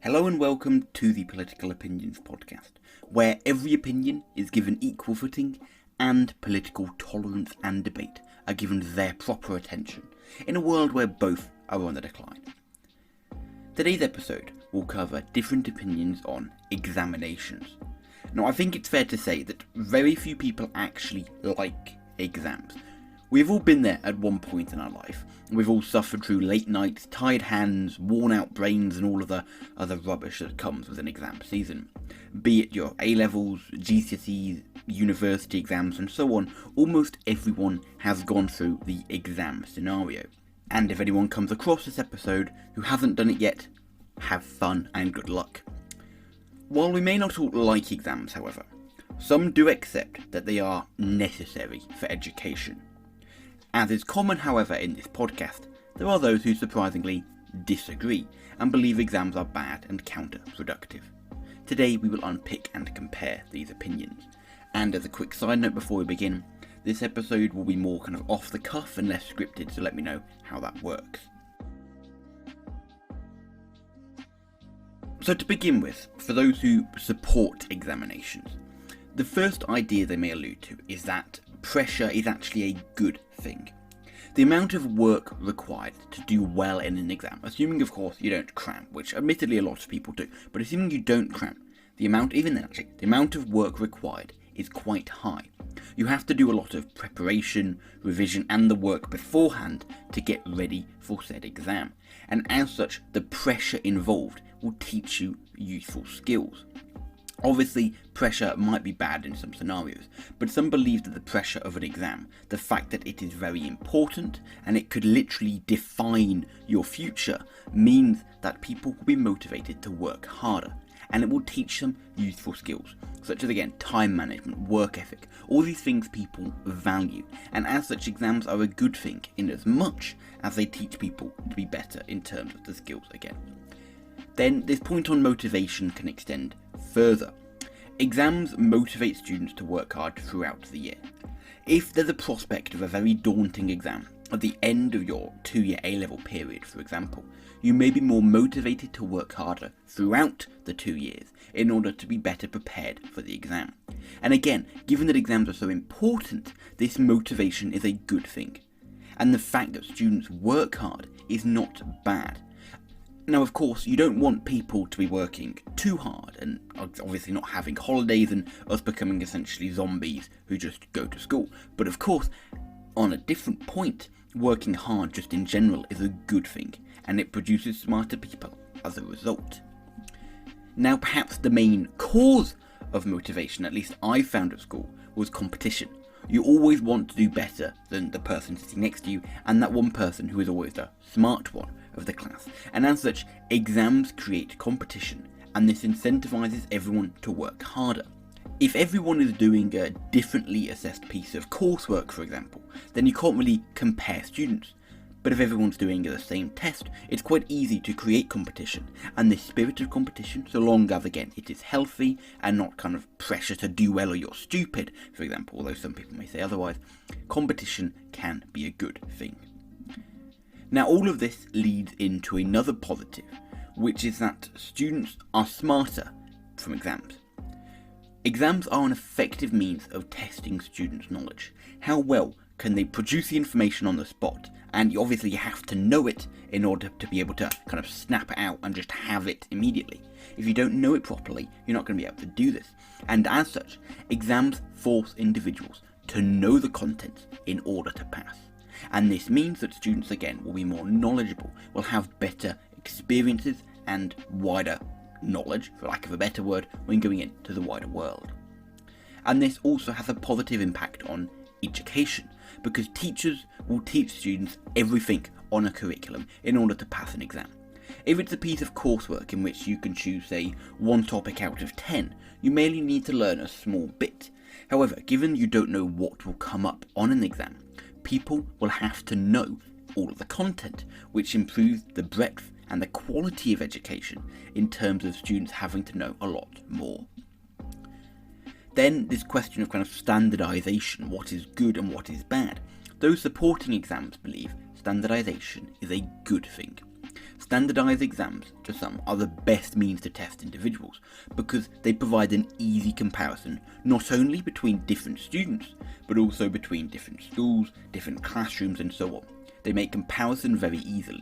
Hello and welcome to the Political Opinions podcast, where every opinion is given equal footing and political tolerance and debate are given their proper attention in a world where both are on the decline. Today's episode will cover different opinions on examinations. Now, I think it's fair to say that very few people actually like exams. We've all been there at one point in our life. We've all suffered through late nights, tired hands, worn out brains and all of the other rubbish that comes with an exam season. Be it your A-levels, GCSEs, university exams and so on, almost everyone has gone through the exam scenario. And if anyone comes across this episode who hasn't done it yet, have fun and good luck. While we may not all like exams, however, some do accept that they are necessary for education. As is common, however, in this podcast, there are those who surprisingly disagree and believe exams are bad and counterproductive. Today we will unpick and compare these opinions. And as a quick side note before we begin, this episode will be more kind of off the cuff and less scripted, so let me know how that works. So to begin with, for those who support examinations, the first idea they may allude to is that pressure is actually a good thing. The amount of work required to do well in an exam, assuming of course you don't cram, which admittedly a lot of people do, but assuming you don't cram, the amount of work required is quite high. You have to do a lot of preparation, revision and the work beforehand to get ready for said exam, and as such the pressure involved will teach you useful skills. Obviously, pressure might be bad in some scenarios, but some believe that the pressure of an exam, the fact that it is very important and it could literally define your future, means that people will be motivated to work harder, and it will teach them useful skills, such as again, time management, work ethic, all these things people value, and as such exams are a good thing in as much as they teach people to be better in terms of the skills again. Then this point on motivation can extend further. Exams motivate students to work hard throughout the year. If there's a prospect of a very daunting exam at the end of your 2-year A-level period, for example, you may be more motivated to work harder throughout the 2 years in order to be better prepared for the exam. And again, given that exams are so important, this motivation is a good thing. And the fact that students work hard is not bad. Now, of course, you don't want people to be working too hard and obviously not having holidays and us becoming essentially zombies who just go to school. But of course, on a different point, working hard just in general is a good thing, and it produces smarter people as a result. Now, perhaps the main cause of motivation, at least I found at school, was competition. You always want to do better than the person sitting next to you, and that one person who is always the smart one of the class. And as such, exams create competition, and this incentivizes everyone to work harder. If everyone is doing a differently assessed piece of coursework, for example, then you can't really compare students. But if everyone's doing the same test, it's quite easy to create competition, and this spirit of competition, so long as again it is healthy and not kind of pressure to do well or you're stupid, for example, although some people may say otherwise, competition can be a good thing. Now, all of this leads into another positive, which is that students are smarter from exams. Exams are an effective means of testing students' knowledge. How well can they produce the information on the spot? And you obviously have to know it in order to be able to kind of snap it out and just have it immediately. If you don't know it properly, you're not going to be able to do this. And as such, exams force individuals to know the content in order to pass. And this means that students again will be more knowledgeable, will have better experiences and wider knowledge, for lack of a better word, when going into the wider world. And this also has a positive impact on education, because teachers will teach students everything on a curriculum in order to pass an exam. If it's a piece of coursework in which you can choose, say, 1 topic out of 10, you merely need to learn a small bit. However, given you don't know what will come up on an exam, people will have to know all of the content, which improves the breadth and the quality of education in terms of students having to know a lot more. Then this question of kind of standardisation, what is good and what is bad. Those supporting exams believe standardisation is a good thing. Standardised exams, to some, are the best means to test individuals because they provide an easy comparison not only between different students, but also between different schools, different classrooms and so on. They make comparison very easy.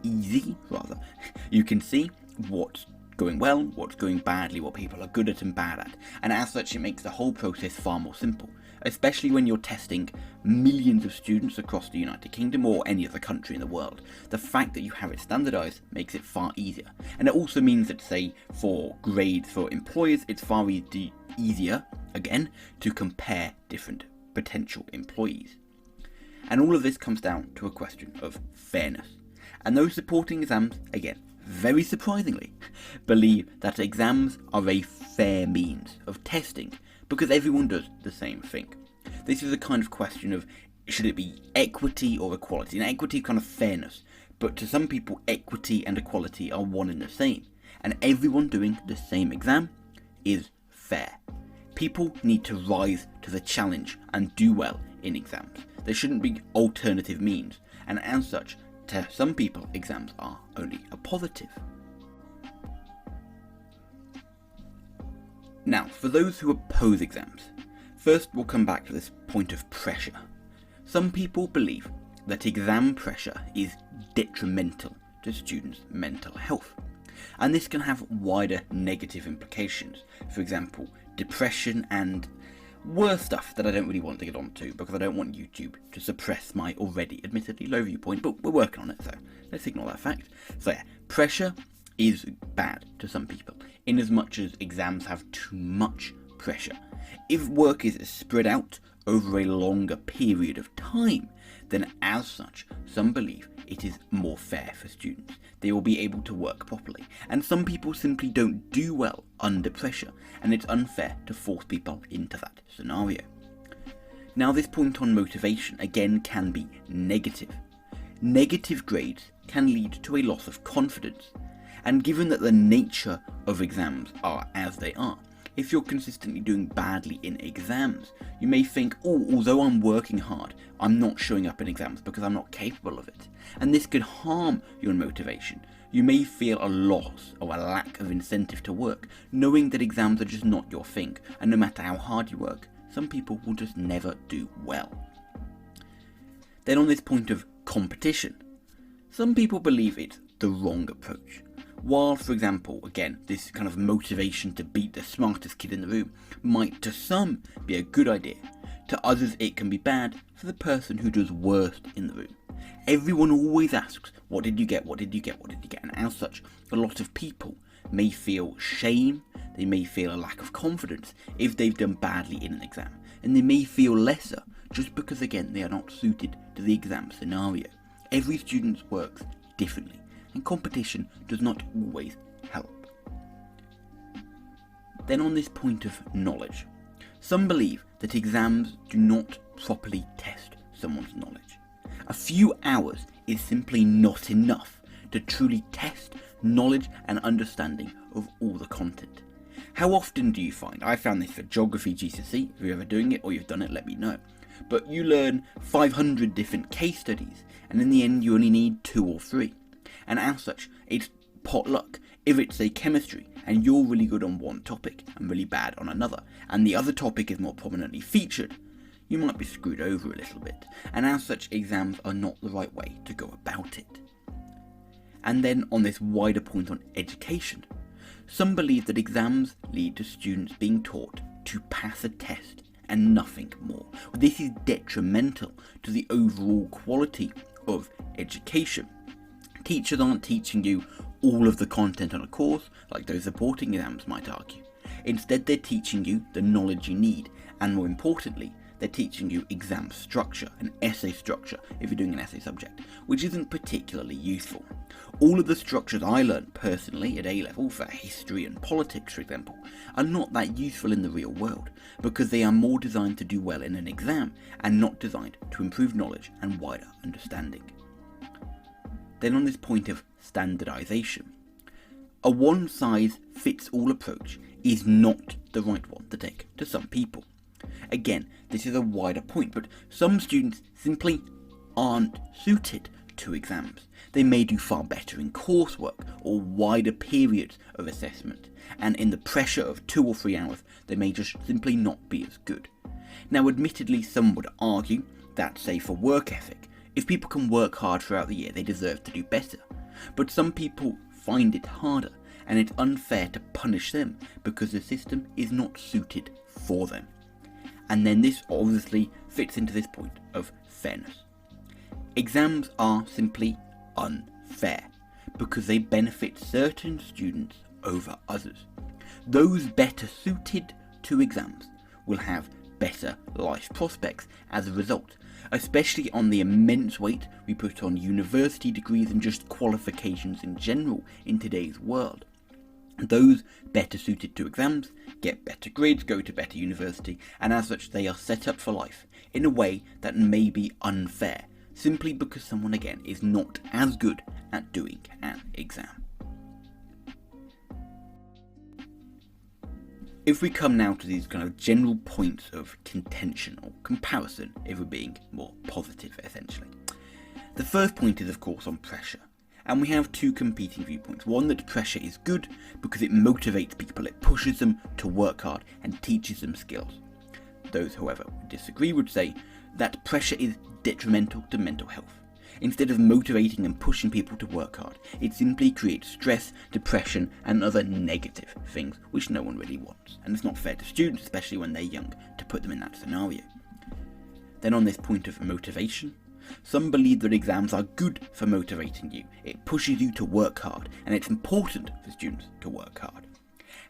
You can see what's going well, what's going badly, what people are good at and bad at, and as such it makes the whole process far more simple, especially when you're testing millions of students across the United Kingdom or any other country in the world. The fact that you have it standardised makes it far easier, and it also means that, say, for grades for employers, it's far easier, again, to compare different potential employees. And all of this comes down to a question of fairness. And those supporting exams, again, very surprisingly, believe that exams are a fair means of testing because everyone does the same thing. This is a kind of question of, should it be equity or equality? And equity is kind of fairness, but to some people equity and equality are one and the same, and everyone doing the same exam is fair. People need to rise to the challenge and do well in exams. There shouldn't be alternative means, and as such, to some people, exams are only a positive. Now, for those who oppose exams, first we'll come back to this point of pressure. Some people believe that exam pressure is detrimental to students' mental health, and this can have wider negative implications. For example, depression and worse stuff that I don't really want to get onto because I don't want YouTube to suppress my already admittedly low viewpoint, but we're working on it, so let's ignore that fact. So yeah, pressure is bad to some people, in as much as exams have too much pressure. If work is spread out over a longer period of time, then as such, some believe it is more fair for students. They will be able to work properly, and some people simply don't do well under pressure, and it's unfair to force people into that scenario. Now, this point on motivation again can be negative. Negative grades can lead to a loss of confidence, and given that the nature of exams are as they are, if you're consistently doing badly in exams, you may think, oh, although I'm working hard, I'm not showing up in exams because I'm not capable of it. And this could harm your motivation. You may feel a loss or a lack of incentive to work, knowing that exams are just not your thing, and no matter how hard you work, some people will just never do well. Then on this point of competition, some people believe it's the wrong approach. While, for example, again, this kind of motivation to beat the smartest kid in the room might to some be a good idea, to others it can be bad for the person who does worst in the room. Everyone always asks, what did you get, what did you get, what did you get? And as such, a lot of people may feel shame, they may feel a lack of confidence if they've done badly in an exam, and they may feel lesser just because, again, they are not suited to the exam scenario. Every student works differently, and competition does not always help. Then on this point of knowledge, some believe that exams do not properly test someone's knowledge. A few hours is simply not enough to truly test knowledge and understanding of all the content. How often do you find, I found this for geography GCSE, if you're ever doing it or you've done it, let me know, but you learn 500 different case studies and in the end you only need 2 or 3. And as such, it's potluck. If it's say chemistry and you're really good on one topic and really bad on another, and the other topic is more prominently featured, you might be screwed over a little bit, and as such exams are not the right way to go about it. And then on this wider point on education, some believe that exams lead to students being taught to pass a test and nothing more. This is detrimental to the overall quality of education. Teachers aren't teaching you all of the content on a course, like those supporting exams might argue. Instead, they're teaching you the knowledge you need, and more importantly, they're teaching you exam structure, and essay structure if you're doing an essay subject, which isn't particularly useful. All of the structures I learned personally at A-level for history and politics, for example, are not that useful in the real world, because they are more designed to do well in an exam, and not designed to improve knowledge and wider understanding. Then on this point of standardisation, a one-size-fits-all approach is not the right one to take to some people. Again, this is a wider point, but some students simply aren't suited to exams. They may do far better in coursework or wider periods of assessment, and in the pressure of 2 or 3 hours, they may just simply not be as good. Now, admittedly, some would argue that, say, for work ethic, if people can work hard throughout the year, they deserve to do better. But some people find it harder, and it's unfair to punish them because the system is not suited for them. And then this obviously fits into this point of fairness. Exams are simply unfair because they benefit certain students over others. Those better suited to exams will have better life prospects as a result, especially on the immense weight we put on university degrees and just qualifications in general in today's world. Those better suited to exams get better grades, go to better university, and as such they are set up for life in a way that may be unfair, simply because someone again is not as good at doing an exam. If we come now to these kind of general points of contention or comparison, if we're being more positive essentially. The first point is of course on pressure. And we have two competing viewpoints. One, that pressure is good because it motivates people, it pushes them to work hard and teaches them skills. Those, however, who disagree would say that pressure is detrimental to mental health. Instead of motivating and pushing people to work hard, it simply creates stress, depression, and other negative things which no one really wants. And it's not fair to students, especially when they're young, to put them in that scenario. Then on this point of motivation, some believe that exams are good for motivating you. It pushes you to work hard, and it's important for students to work hard.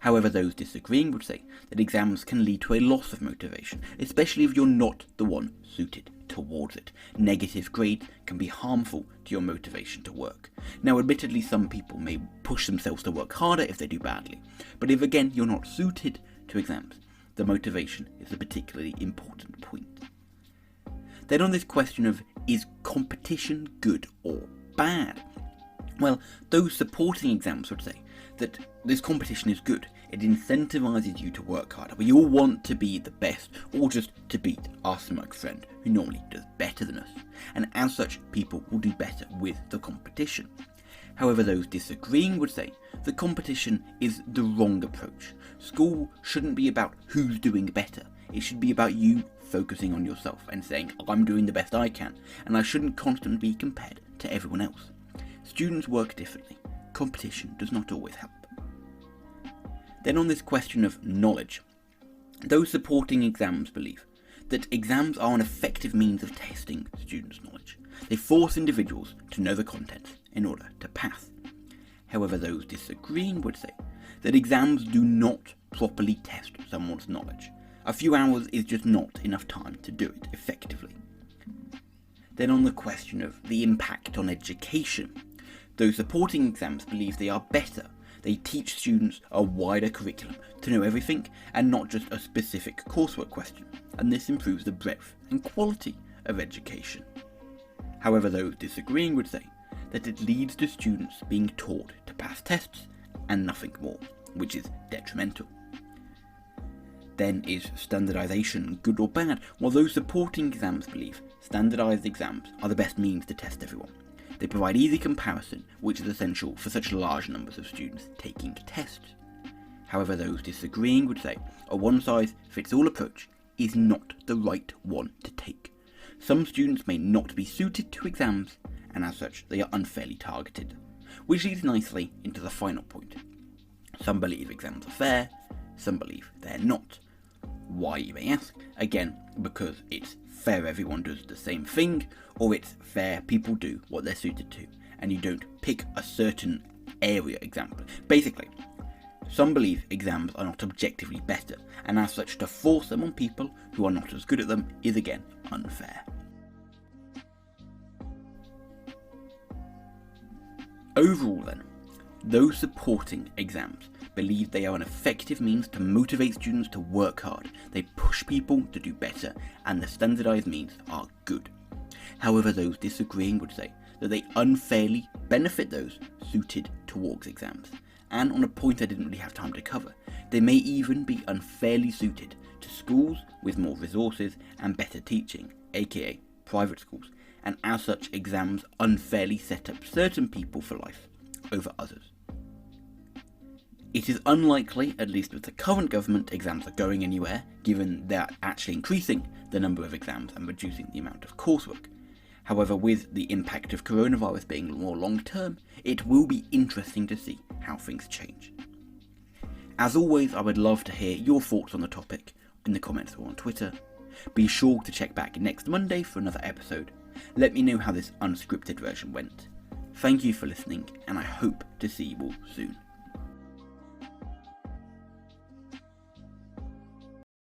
However, those disagreeing would say that exams can lead to a loss of motivation, especially if you're not the one suited towards it. Negative grades can be harmful to your motivation to work. Now, admittedly, some people may push themselves to work harder if they do badly, but if again you're not suited to exams, the motivation is a particularly important point. Then on this question of, is competition good or bad? Well, those supporting exams would say that this competition is good. It incentivizes you to work harder. We all want to be the best, or just to beat our smug friend who normally does better than us. And as such, people will do better with the competition. However, those disagreeing would say that competition is the wrong approach. School shouldn't be about who's doing better. It should be about you focusing on yourself and saying, I'm doing the best I can, and I shouldn't constantly be compared to everyone else. Students work differently. Competition does not always help. Then on this question of knowledge, those supporting exams believe that exams are an effective means of testing students' knowledge. They force individuals to know the contents in order to pass. However, those disagreeing would say that exams do not properly test someone's knowledge. A few hours is just not enough time to do it effectively. Then on the question of the impact on education, those supporting exams believe they are better. They teach students a wider curriculum to know everything and not just a specific coursework question, and this improves the breadth and quality of education. However, those disagreeing would say that it leads to students being taught to pass tests and nothing more, which is detrimental. Then, is standardization good or bad? Well, those supporting exams believe standardized exams are the best means to test everyone. They provide easy comparison, which is essential for such large numbers of students taking tests. However, those disagreeing would say a one-size-fits-all approach is not the right one to take. Some students may not be suited to exams, and as such they are unfairly targeted. Which leads nicely into the final point. Some believe exams are fair, some believe they're not. Why, you may ask? Again, because it's fair everyone does the same thing, or it's fair people do what they're suited to, and you don't pick a certain area example. Basically, some believe exams are not objectively better, and as such to force them on people who are not as good at them is again unfair. Overall then, those supporting exams believe they are an effective means to motivate students to work hard. They push people to do better, and the standardized means are good. However, those disagreeing would say that they unfairly benefit those suited towards exams. And on a point I didn't really have time to cover, they may even be unfairly suited to schools with more resources and better teaching, aka private schools, and as such exams unfairly set up certain people for life over others. It is unlikely, at least with the current government, exams are going anywhere, given they are actually increasing the number of exams and reducing the amount of coursework. However, with the impact of coronavirus being more long-term, it will be interesting to see how things change. As always, I would love to hear your thoughts on the topic in the comments or on Twitter. Be sure to check back next Monday for another episode. Let me know how this unscripted version went. Thank you for listening, and I hope to see you all soon.